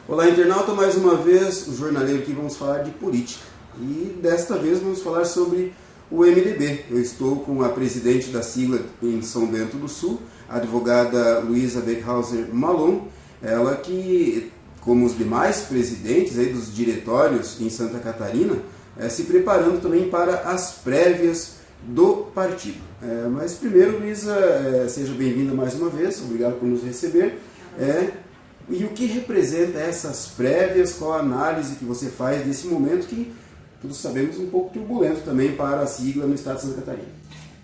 Olá, internauta, mais uma vez o jornaleiro aqui, vamos falar de política e desta vez vamos falar sobre o MDB. Eu estou com a presidente da sigla em São Bento do Sul, a advogada Luísa Beckhauser Malon, ela que, como os demais presidentes aí dos diretórios em Santa Catarina, se preparando também para as prévias do partido. Mas primeiro, Luísa, seja bem-vinda mais uma vez, obrigado por nos receber. E o que representa essas prévias, qual a análise que você faz desse momento que, todos sabemos, um pouco turbulento também para a sigla no estado de Santa Catarina?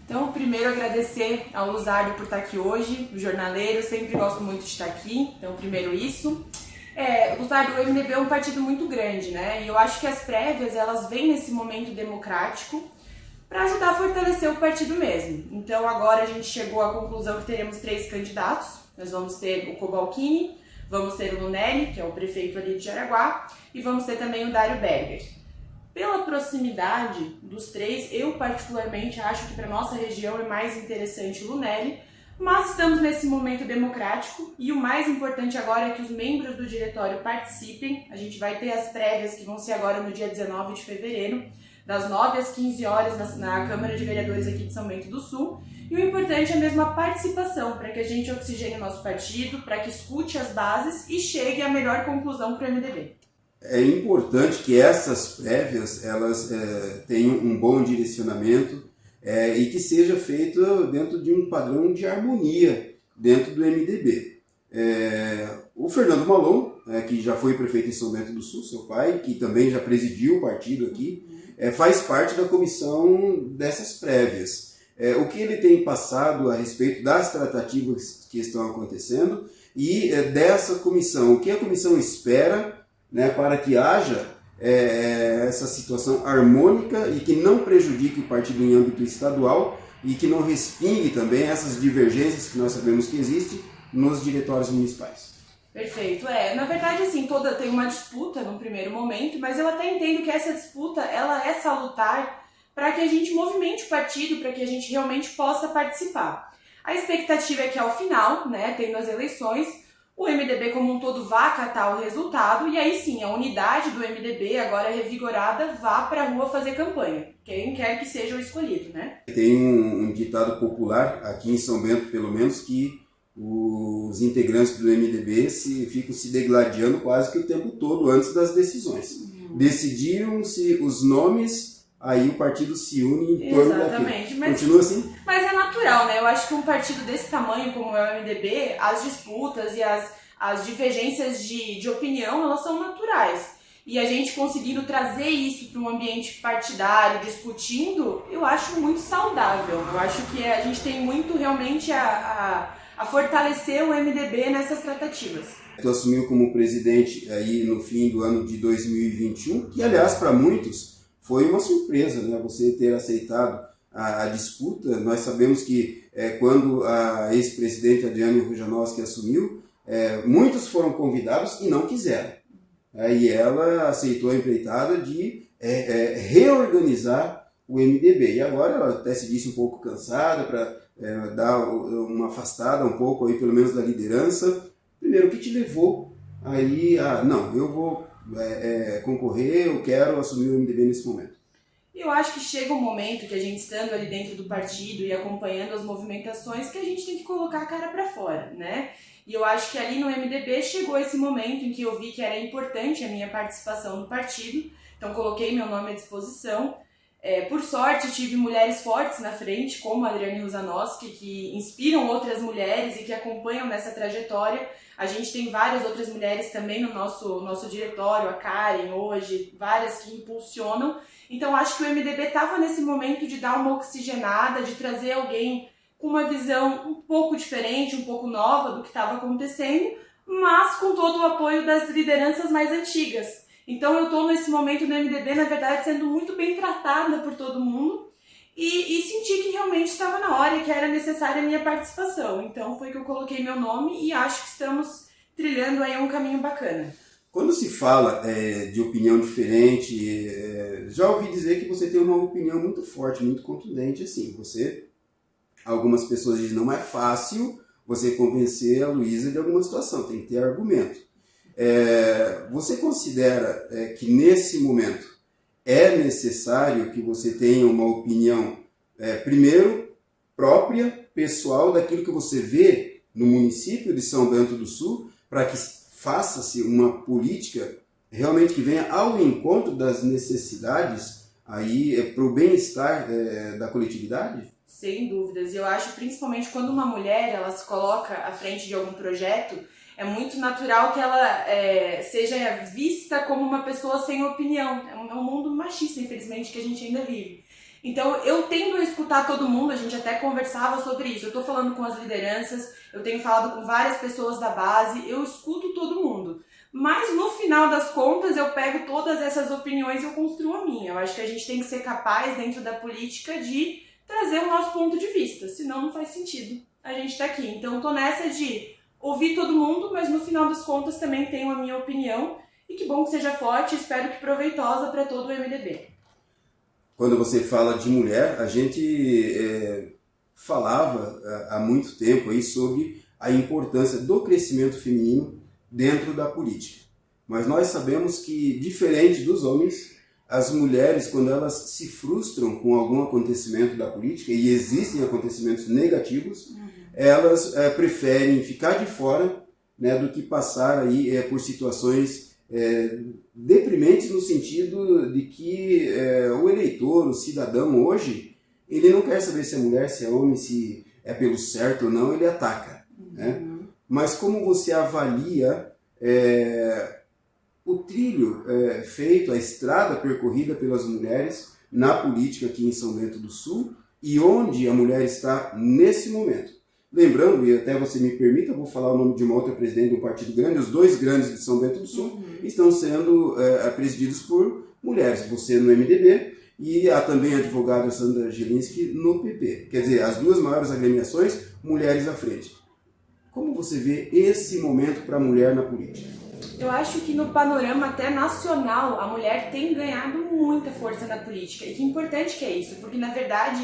Então, primeiro agradecer ao Luzário por estar aqui hoje, o jornaleiro, sempre gosto muito de estar aqui, então primeiro isso. Luzário, o MDB é um partido muito grande, né? E eu acho que as prévias, elas vêm nesse momento democrático para ajudar a fortalecer o partido mesmo. Então agora a gente chegou à conclusão que teremos 3 candidatos, nós vamos ter o Cobalcini, vamos ter o Lunelli, que é o prefeito ali de Jaraguá, e vamos ter também o Dário Berger. Pela proximidade dos 3, eu particularmente acho que para nossa região é mais interessante o Lunelli, mas estamos nesse momento democrático e o mais importante agora é que os membros do diretório participem. A gente vai ter as prévias que vão ser agora no dia 19 de fevereiro, das 9 às 15 horas na Câmara de Vereadores aqui de São Bento do Sul. E o importante é mesmo a participação, para que a gente oxigene o nosso partido, para que escute as bases e chegue à melhor conclusão para o MDB. É importante que essas prévias elas tenham um bom direcionamento e que seja feito dentro de um padrão de harmonia dentro do MDB. O Fernando Malon, que já foi prefeito em São Bento do Sul, seu pai, que também já presidiu o partido aqui, faz parte da comissão dessas prévias. O que ele tem passado a respeito das tratativas que estão acontecendo e dessa comissão, o que a comissão espera, né, para que haja essa situação harmônica e que não prejudique o partido em âmbito estadual e que não respingue também essas divergências que nós sabemos que existem nos diretórios municipais. Perfeito, na verdade assim, toda tem uma disputa no primeiro momento, mas eu até entendo que essa disputa ela é salutar para que a gente movimente o partido, para que a gente realmente possa participar. A expectativa é que ao final, né, tendo as eleições, o MDB como um todo vá acatar o resultado e aí sim, a unidade do MDB, agora revigorada, vá para a rua fazer campanha, quem quer que seja o escolhido, né? Tem um ditado popular, aqui em São Bento pelo menos, que os integrantes do MDB ficam se degladiando quase que o tempo todo antes das decisões. Decidiram-se os nomes, aí o partido se une em torno daquilo. Continua assim? Mas é natural, né? Eu acho que um partido desse tamanho como é o MDB, as disputas e as divergências de opinião, elas são naturais. E a gente conseguindo trazer isso para um ambiente partidário, discutindo, eu acho muito saudável. Eu acho que a gente tem muito realmente a fortalecer o MDB nessas tratativas. Tu assumiu como presidente aí no fim do ano de 2021, que aliás para muitos foi uma surpresa, né? Você ter aceitado a disputa. Nós sabemos que quando a ex-presidente Adriane Rujanowski assumiu, muitos foram convidados e não quiseram. E ela aceitou a empreitada de reorganizar o MDB. E agora ela até se disse um pouco cansada para dar uma afastada um pouco aí, pelo menos da liderança. Primeiro, o que te levou aí não, eu vou concorrer, eu quero assumir o MDB nesse momento? Eu acho que chega um momento que a gente estando ali dentro do partido e acompanhando as movimentações que a gente tem que colocar a cara para fora, né? E eu acho que ali no MDB chegou esse momento em que eu vi que era importante a minha participação no partido, então coloquei meu nome à disposição. Por sorte, tive mulheres fortes na frente, como a Adriane Rujanowski, que inspiram outras mulheres e que acompanham nessa trajetória. A gente tem várias outras mulheres também no nosso diretório, a Karen hoje, várias que impulsionam. Então acho que o MDB estava nesse momento de dar uma oxigenada, de trazer alguém com uma visão um pouco diferente, um pouco nova do que estava acontecendo, mas com todo o apoio das lideranças mais antigas. Então eu estou nesse momento no MDB, na verdade, sendo muito bem tratada por todo mundo e senti que realmente estava na hora e que era necessária a minha participação. Então foi que eu coloquei meu nome e acho que estamos trilhando aí um caminho bacana. Quando se fala de opinião diferente, já ouvi dizer que você tem uma opinião muito forte, muito contundente, assim. Algumas pessoas dizem, não é fácil você convencer a Luísa de alguma situação, tem que ter argumento. Você considera que nesse momento é necessário que você tenha uma opinião, primeiro, própria, pessoal, daquilo que você vê no município de São Bento do Sul, para que faça-se uma política realmente que venha ao encontro das necessidades aí para o bem-estar da coletividade? Sem dúvidas. Eu acho principalmente quando uma mulher ela se coloca à frente de algum projeto, é muito natural que ela seja vista como uma pessoa sem opinião. É um mundo machista, infelizmente, que a gente ainda vive. Então, eu tendo a escutar todo mundo, a gente até conversava sobre isso. Eu estou falando com as lideranças, eu tenho falado com várias pessoas da base, eu escuto todo mundo. Mas, no final das contas, eu pego todas essas opiniões e eu construo a minha. Eu acho que a gente tem que ser capaz, dentro da política, de trazer o nosso ponto de vista. Senão, não faz sentido a gente estar aqui. Então, eu estou nessa de ouvir todo mundo, mas no final das contas também tenho a minha opinião. E que bom que seja forte, espero que proveitosa para todo o MDB. Quando você fala de mulher, a gente falava há muito tempo aí sobre a importância do crescimento feminino dentro da política. Mas nós sabemos que, diferente dos homens, as mulheres, quando elas se frustram com algum acontecimento da política, e existem acontecimentos negativos, elas preferem ficar de fora, né, do que passar aí por situações deprimentes, no sentido de que o eleitor, o cidadão hoje, ele não quer saber se é mulher, se é homem, se é pelo certo ou não, ele ataca. Né? Mas como você avalia o trilho feito, a estrada percorrida pelas mulheres na política aqui em São Bento do Sul e onde a mulher está nesse momento? Lembrando, e até você me permita, eu vou falar o nome de uma outra presidente de um partido grande, os dois grandes de São Bento do Sul estão sendo presididos por mulheres, você no MDB e há também a advogada Sandra Gelinski no PP. Quer dizer, as duas maiores agremiações, mulheres à frente. Como você vê esse momento para a mulher na política? Eu acho que no panorama até nacional, a mulher tem ganhado muita força na política. E que importante que é isso, porque na verdade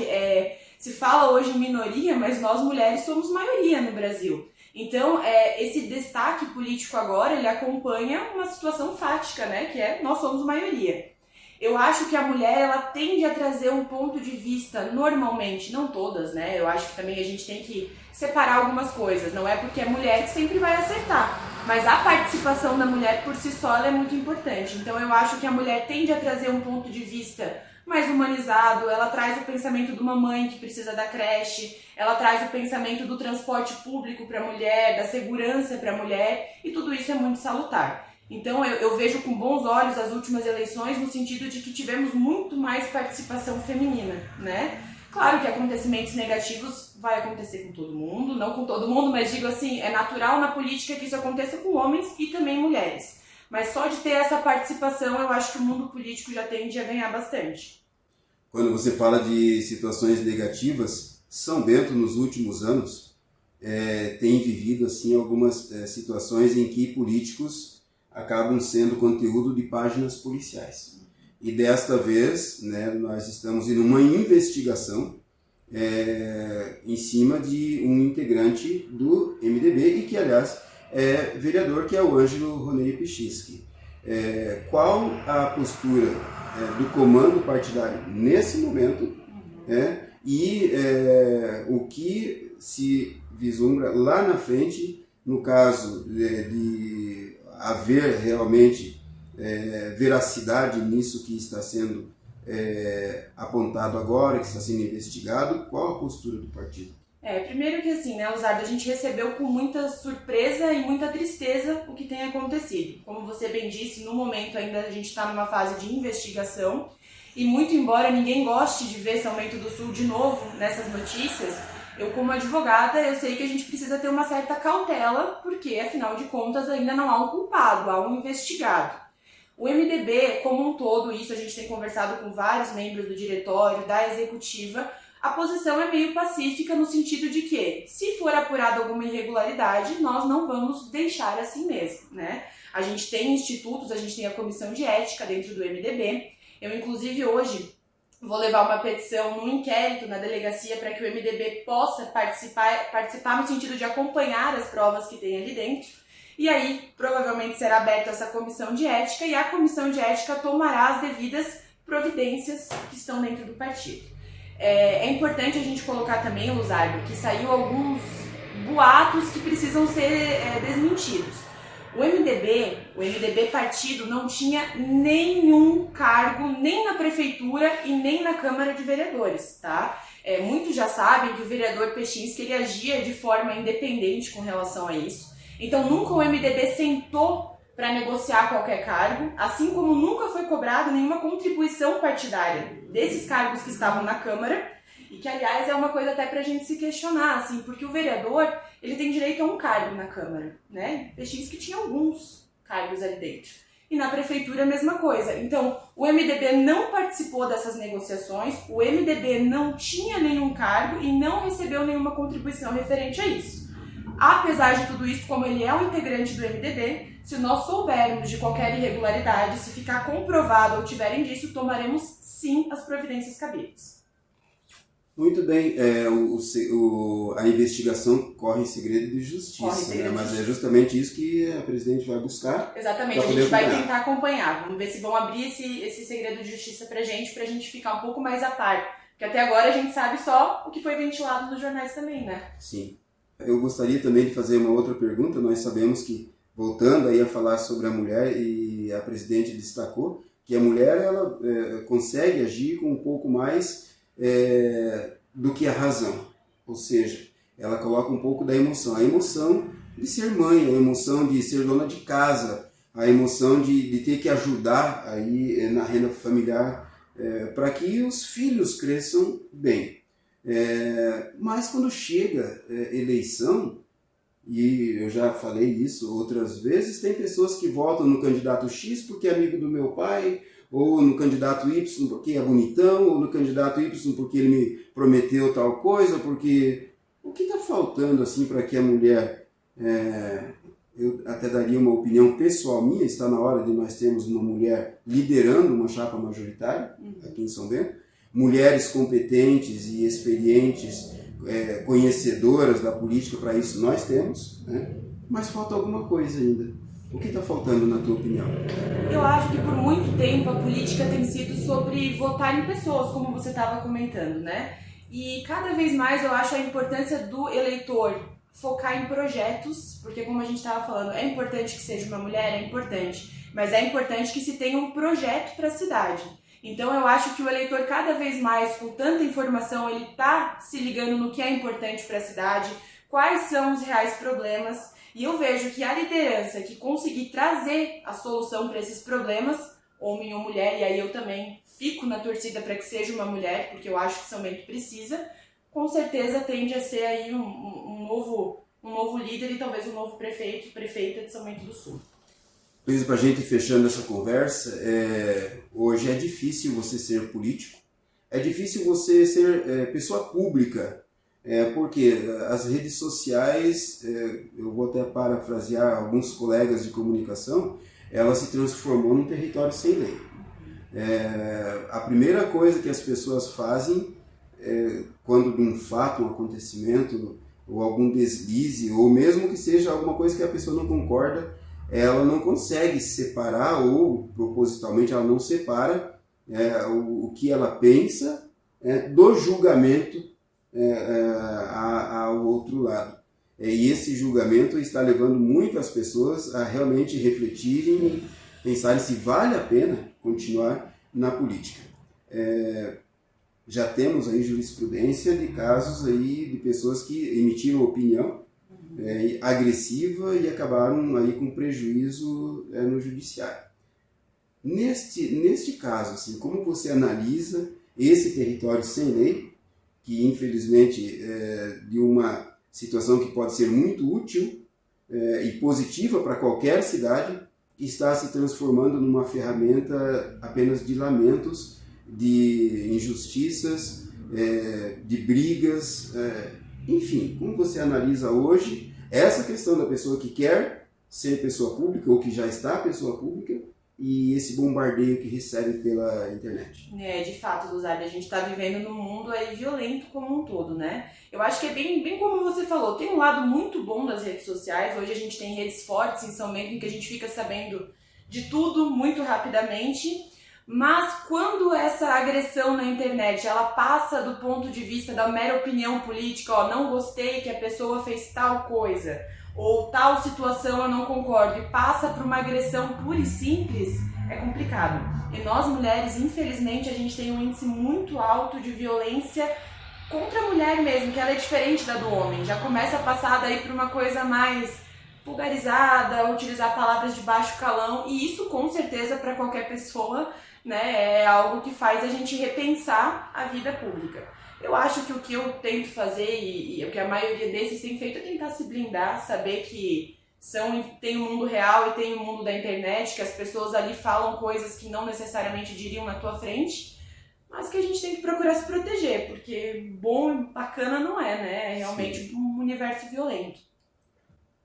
se fala hoje em minoria, mas nós mulheres somos maioria no Brasil. Então, esse destaque político agora, ele acompanha uma situação fática, né? Que é, nós somos maioria. Eu acho que a mulher, ela tende a trazer um ponto de vista, normalmente, não todas, né? Eu acho que também a gente tem que separar algumas coisas. Não é porque é mulher que sempre vai acertar. Mas a participação da mulher por si só, ela é muito importante. Então, eu acho que a mulher tende a trazer um ponto de vista mais humanizado, ela traz o pensamento de uma mãe que precisa da creche, ela traz o pensamento do transporte público para a mulher, da segurança para a mulher, e tudo isso é muito salutar. Então eu vejo com bons olhos as últimas eleições no sentido de que tivemos muito mais participação feminina, né? Claro que acontecimentos negativos vai acontecer com todo mundo, não com todo mundo, mas digo assim, é natural na política que isso aconteça com homens e também mulheres. Mas só de ter essa participação, eu acho que o mundo político já tende a ganhar bastante. Quando você fala de situações negativas, São Bento, nos últimos anos, tem vivido assim, algumas situações em que políticos acabam sendo conteúdo de páginas policiais. E desta vez, né, nós estamos em uma investigação em cima de um integrante do MDB e que, aliás, é vereador, que é o Ângelo Ronei Pichinsky. Qual a postura do comando partidário nesse momento e o que se vislumbra lá na frente, no caso de haver realmente veracidade nisso que está sendo apontado agora, que está sendo investigado? Qual a postura do partido? Primeiro que assim, né, Luzardo, a gente recebeu com muita surpresa e muita tristeza o que tem acontecido. Como você bem disse, no momento ainda a gente está numa fase de investigação e muito embora ninguém goste de ver São Bento do Sul de novo nessas notícias, eu como advogada, eu sei que a gente precisa ter uma certa cautela, porque afinal de contas ainda não há um culpado, há um investigado. O MDB como um todo, isso a gente tem conversado com vários membros do diretório, da executiva, a posição é meio pacífica no sentido de que, se for apurada alguma irregularidade, nós não vamos deixar assim mesmo, né? A gente tem institutos, a gente tem a comissão de ética dentro do MDB. Eu, inclusive, hoje vou levar uma petição no inquérito na delegacia para que o MDB possa participar no sentido de acompanhar as provas que tem ali dentro. E aí, provavelmente será aberta essa comissão de ética e a comissão de ética tomará as devidas providências que estão dentro do partido. É importante a gente colocar também, Luzardo, que saiu alguns boatos que precisam ser desmentidos. O MDB partido, não tinha nenhum cargo, nem na prefeitura e nem na Câmara de Vereadores, tá? Muitos já sabem que o vereador Pechinski, ele agia de forma independente com relação a isso. Então nunca o MDB sentou para negociar qualquer cargo, assim como nunca foi cobrado nenhuma contribuição partidária desses cargos que estavam na Câmara, e que, aliás, é uma coisa até pra gente se questionar, assim, porque o vereador, ele tem direito a um cargo na Câmara, né? Pechinski tinha alguns cargos ali dentro. E na prefeitura a mesma coisa. Então, o MDB não participou dessas negociações, o MDB não tinha nenhum cargo e não recebeu nenhuma contribuição referente a isso. Apesar de tudo isso, como ele é um integrante do MDB, se nós soubermos de qualquer irregularidade, se ficar comprovado ou tiver indício, tomaremos sim as providências cabíveis. Muito bem, a investigação corre em segredo de justiça, né? Mas é justamente isso que a presidente vai buscar. Exatamente, a gente vai tentar acompanhar. Vamos ver se vão abrir esse segredo de justiça pra gente ficar um pouco mais a par. Porque até agora a gente sabe só o que foi ventilado nos jornais também, né? Sim. Eu gostaria também de fazer uma outra pergunta. Nós sabemos que, voltando aí a falar sobre a mulher, e a presidente destacou que a mulher ela consegue agir com um pouco mais do que a razão, ou seja, ela coloca um pouco da emoção, a emoção de ser mãe, a emoção de ser dona de casa, a emoção de ter que ajudar aí na renda familiar para que os filhos cresçam bem. Mas quando chega eleição, e eu já falei isso outras vezes, tem pessoas que votam no candidato X porque é amigo do meu pai, ou no candidato Y porque é bonitão, ou no candidato Y porque ele me prometeu tal coisa, porque o que está faltando assim para que a mulher, eu até daria uma opinião pessoal minha, está na hora de nós termos uma mulher liderando uma chapa majoritária aqui em São Bento, mulheres competentes e experientes, conhecedoras da política, para isso nós temos, né? Mas falta alguma coisa ainda. O que está faltando, na tua opinião? Eu acho que por muito tempo a política tem sido sobre votar em pessoas, como você estava comentando, né? E cada vez mais eu acho a importância do eleitor focar em projetos, porque como a gente estava falando, é importante que seja uma mulher, é importante, mas é importante que se tenha um projeto para a cidade. Então eu acho que o eleitor cada vez mais, com tanta informação, ele está se ligando no que é importante para a cidade, quais são os reais problemas. E eu vejo que a liderança que conseguir trazer a solução para esses problemas, homem ou mulher, e aí eu também fico na torcida para que seja uma mulher, porque eu acho que São Bento precisa, com certeza tende a ser aí um novo líder e talvez um novo prefeito, prefeita de São Bento do Sul. Luiz, para a gente fechando essa conversa, hoje é difícil você ser político, é difícil você ser pessoa pública, porque as redes sociais, eu vou até parafrasear alguns colegas de comunicação, ela se transformou num território sem lei. A primeira coisa que as pessoas fazem, quando de um fato, um acontecimento, ou algum deslize, ou mesmo que seja alguma coisa que a pessoa não concorda, ela não consegue separar, ou propositalmente ela não separa o que ela pensa do julgamento ao outro lado. E esse julgamento está levando muitas pessoas a realmente refletirem e pensarem se vale a pena continuar na política. Já temos aí jurisprudência de casos aí de pessoas que emitiram opinião agressiva e acabaram aí com prejuízo no judiciário. Neste caso, assim, como você analisa esse território sem lei, que infelizmente de uma situação que pode ser muito útil e positiva para qualquer cidade, está se transformando numa ferramenta apenas de lamentos, de injustiças, de brigas, enfim, como você analisa hoje essa questão da pessoa que quer ser pessoa pública ou que já está pessoa pública e esse bombardeio que recebe pela internet. De fato, Luzardo, a gente está vivendo num mundo aí violento como um todo, né? Eu acho que é bem como você falou, tem um lado muito bom das redes sociais. Hoje a gente tem redes fortes em São Bento em que a gente fica sabendo de tudo muito rapidamente, mas quando essa agressão na internet ela passa do ponto de vista da mera opinião política, ó, não gostei que a pessoa fez tal coisa, ou tal situação eu não concordo, e passa por uma agressão pura e simples, é complicado. E nós mulheres, infelizmente, a gente tem um índice muito alto de violência contra a mulher mesmo, que ela é diferente da do homem. Já começa a passar daí por uma coisa mais vulgarizada, utilizar palavras de baixo calão, e isso com certeza para qualquer pessoa, né, é algo que faz a gente repensar a vida pública. Eu acho que o que eu tento fazer e o que a maioria desses tem feito é tentar se blindar, saber que tem o mundo real e tem o mundo da internet, que as pessoas ali falam coisas que não necessariamente diriam na tua frente, mas que a gente tem que procurar se proteger, porque bom e bacana não é, né? É realmente um universo violento.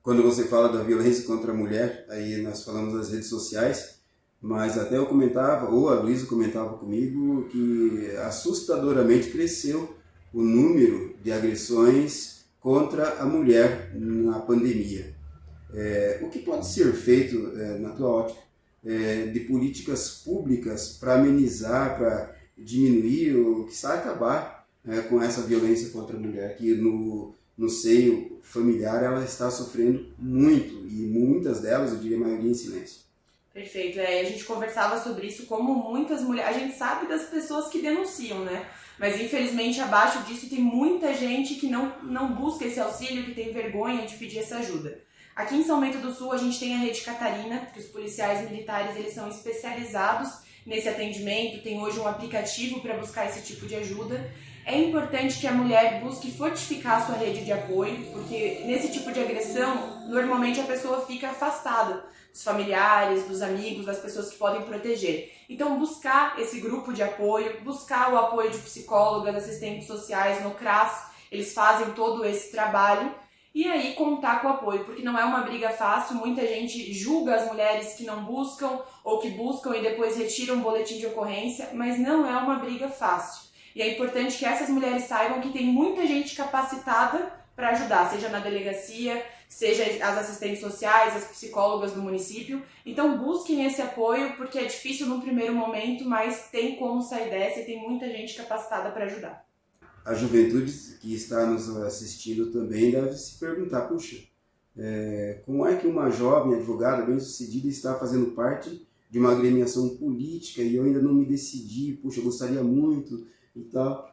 Quando você fala da violência contra a mulher, aí nós falamos das redes sociais, mas até eu comentava, ou a Luísa comentava comigo, que assustadoramente cresceu o número de agressões contra a mulher na pandemia. O que pode ser feito, na tua ótica, de políticas públicas para amenizar, para diminuir ou, quiçá, acabar com essa violência contra a mulher, que no seio familiar ela está sofrendo muito, e muitas delas, eu diria a maioria, em silêncio. Perfeito, a gente conversava sobre isso, como muitas mulheres, a gente sabe das pessoas que denunciam, né? Mas infelizmente abaixo disso tem muita gente que não busca esse auxílio, que tem vergonha de pedir essa ajuda. Aqui em São Bento do Sul a gente tem a Rede Catarina, que os policiais militares eles são especializados nesse atendimento, tem hoje um aplicativo para buscar esse tipo de ajuda. É importante que a mulher busque fortificar a sua rede de apoio, porque nesse tipo de agressão, normalmente a pessoa fica afastada dos familiares, dos amigos, das pessoas que podem proteger. Então, buscar esse grupo de apoio, buscar o apoio de psicólogas, assistentes sociais, no CRAS, eles fazem todo esse trabalho, e aí contar com o apoio, porque não é uma briga fácil, muita gente julga as mulheres que não buscam, ou que buscam e depois retiram um boletim de ocorrência, mas não é uma briga fácil. E é importante que essas mulheres saibam que tem muita gente capacitada para ajudar, seja na delegacia, seja as assistentes sociais, as psicólogas do município. Então busquem esse apoio, porque é difícil no primeiro momento, mas tem como sair dessa e tem muita gente capacitada para ajudar. A juventude que está nos assistindo também deve se perguntar, puxa, como é que uma jovem advogada bem-sucedida está fazendo parte de uma agremiação política e eu ainda não me decidi, puxa, eu gostaria muito e tal.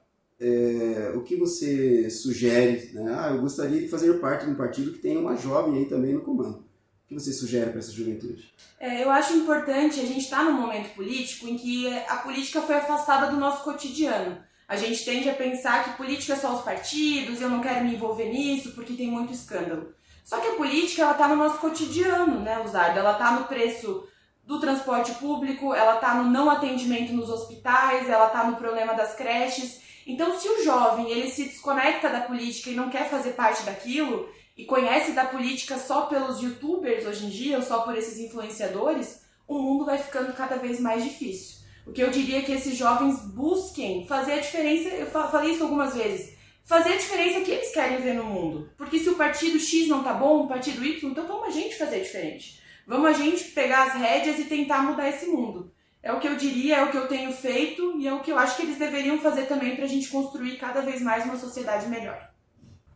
O que você sugere, né? Eu gostaria de fazer parte de um partido que tenha uma jovem aí também no comando. O que você sugere para essa juventude? Eu acho importante, a gente está num momento político em que a política foi afastada do nosso cotidiano. A gente tende a pensar que política é só os partidos, eu não quero me envolver nisso porque tem muito escândalo. Só que a política, ela está no nosso cotidiano, né, Luzardo? Ela está no preço do transporte público, ela está no não atendimento nos hospitais, ela está no problema das creches. Então, se o jovem ele se desconecta da política e não quer fazer parte daquilo, e conhece da política só pelos youtubers hoje em dia, ou só por esses influenciadores, o mundo vai ficando cada vez mais difícil. O que eu diria é que esses jovens busquem fazer a diferença, eu falei isso algumas vezes, fazer a diferença que eles querem ver no mundo. Porque se o partido X não tá bom, o partido Y, então vamos a gente fazer diferente. Vamos a gente pegar as rédeas e tentar mudar esse mundo. É o que eu diria, é o que eu tenho feito e é o que eu acho que eles deveriam fazer também para a gente construir cada vez mais uma sociedade melhor.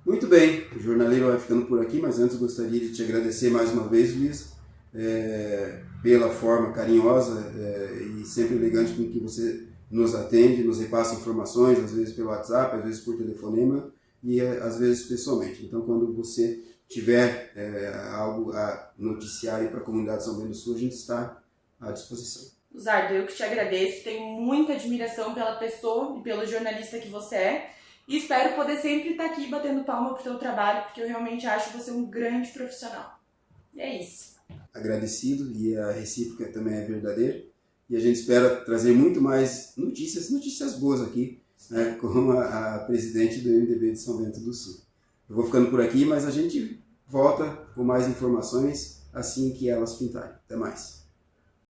Muito bem, o Jornaleiro vai ficando por aqui, mas antes gostaria de te agradecer mais uma vez, Luiz, pela forma carinhosa e sempre elegante com que você nos atende, nos repassa informações, às vezes pelo WhatsApp, às vezes por telefonema e às vezes pessoalmente. Então, quando você tiver algo a noticiar para a comunidade de São Bento do Sul, a gente está à disposição. Luzardo, eu que te agradeço, tenho muita admiração pela pessoa e pelo jornalista que você é e espero poder sempre estar aqui batendo palma pro teu trabalho, porque eu realmente acho você um grande profissional. E é isso. Agradecido, e a recíproca também é verdadeira, e a gente espera trazer muito mais notícias boas aqui, né, como a presidente do MDB de São Bento do Sul. Eu vou ficando por aqui, mas a gente volta com mais informações assim que elas pintarem. Até mais.